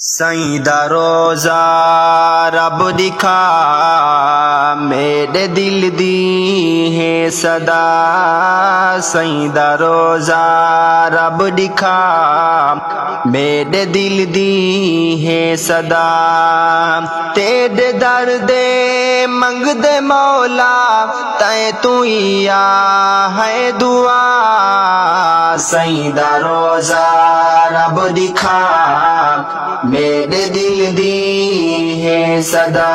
سیدہ روزہ رب دکھا میرے دل دی ہے صدا، سیدہ روزہ رب دکھا میرے دل دی ہے صدا، تیرے درد منگ دے مولا تے تو ہی ہے دعا، سیدہ روزہ رب دکھا میرے دل دی ہے صدا،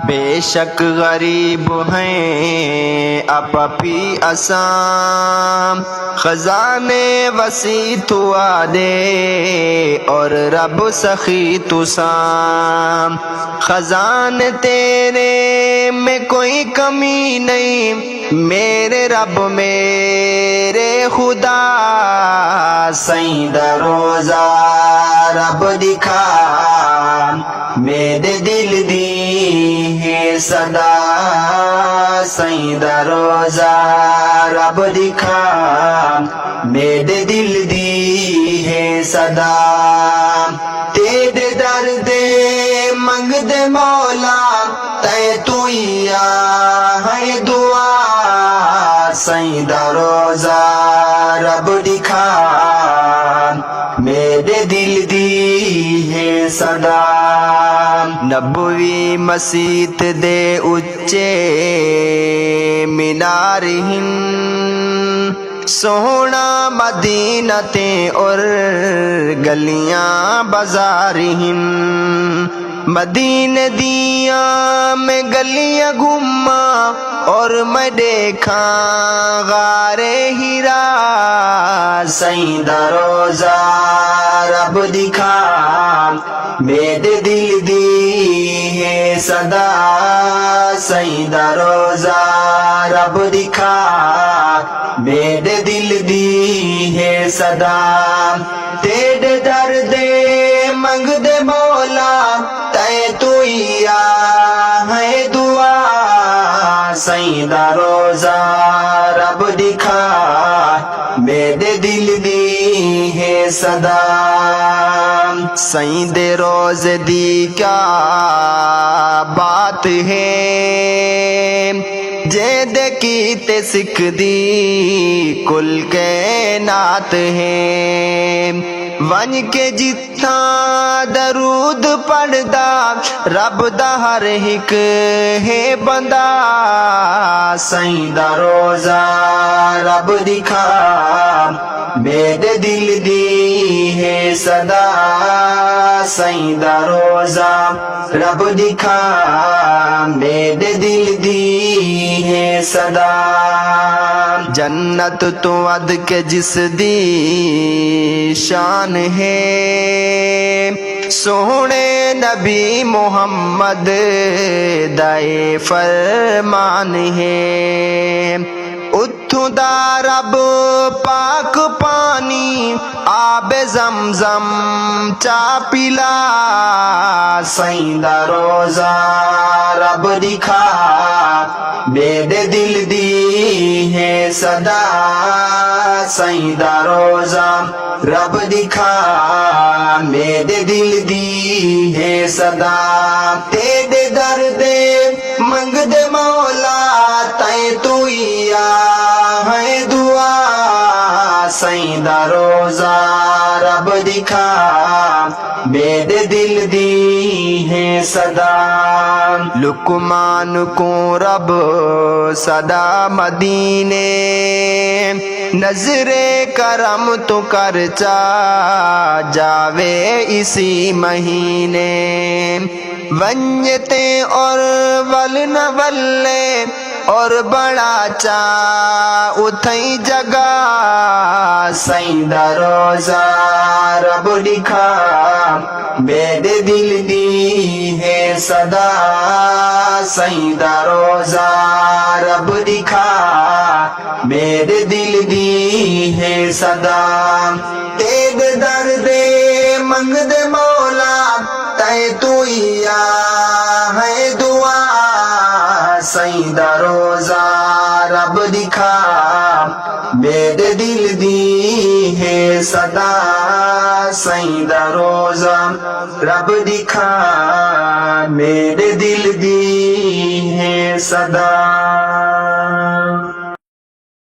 بے شک غریب ہیں اپی اسام، خزانے وسیع تو دے اور رب سخی تو سام، خزانے تیرے میں کوئی کمی نہیں میرے رب میرے خدا، سیدہ روزہ رب دکھا میرے دل دی ہے صدا، سیدہ روزہ رب دکھا میرے دل دی ہے صدا، تیرے درد منگ دے مولا تے تو ہی ہے دعا، سیدہ روزہ رب دکھا میرے دل دی ہے صدا، نبوی مسجد دے اچے مینار ہن، سونا مدینہ تے اور گلیاں بازار ہن، مدینے دیاں میں گلیاں گھوما اور میں دیکھا غار ہیرا، سیدہ روزہ رب دکھا میرے دل دی ہے صدا، سیدہ روزہ رب دکھا میرے دل دی ہے صدا، تیرے درد منگ دے مولا تے تو ہی ہے دعا، سیدہ روزہ رب دکھا میرے دل دی ہے صدا، سیدہ روز دی کیا بات ہے، جے دیکھی تے سکھ دی کل کائنات ہے، ون کے جتھاں درود پڑھدا رب دا ہر ایک ہے بندہ، سیدہ روزہ رب دکھا میرے دل دی ہے صدا، سیدہ روزہ رب دکھا میرے دل دی ہے صدا، جنت تو ود کے جس دی شان ہے، سونے نبی محمد دائے فرمان ہے، اتھوں دا رب پاک پانی آب زمزم چا پلا، سیدہ روزہ رب دکھا میرے دل دی ہے صدا، سیدہ روزہ رب دکھا میرے دل دی ہے صدا، تیرے درد منگ دے مولا تے تو ہی ہے دعا، سیدہ روزہ رب دکھا میرے دل دی ہے صدا، لقمان کو رب صدا مدینے نظر کرم تو کرچا جاوے اسی مہینے، ونجتے اور ول نہ ولے اور بڑا چا اتھائی جگہ، سیدہ روزہ رب دکھا میرے دل دی ہے صدا، سیدہ روزہ رب دکھا میرے دل دی ہے صدا، تیرے درد منگ دے مولا تے تو ہی ہے دعا، سیدہ روزہ رب دکھا میرے دل دی ہے صدا، سائیں دا روزہ رب دکھا میرے دل دی ہے صدا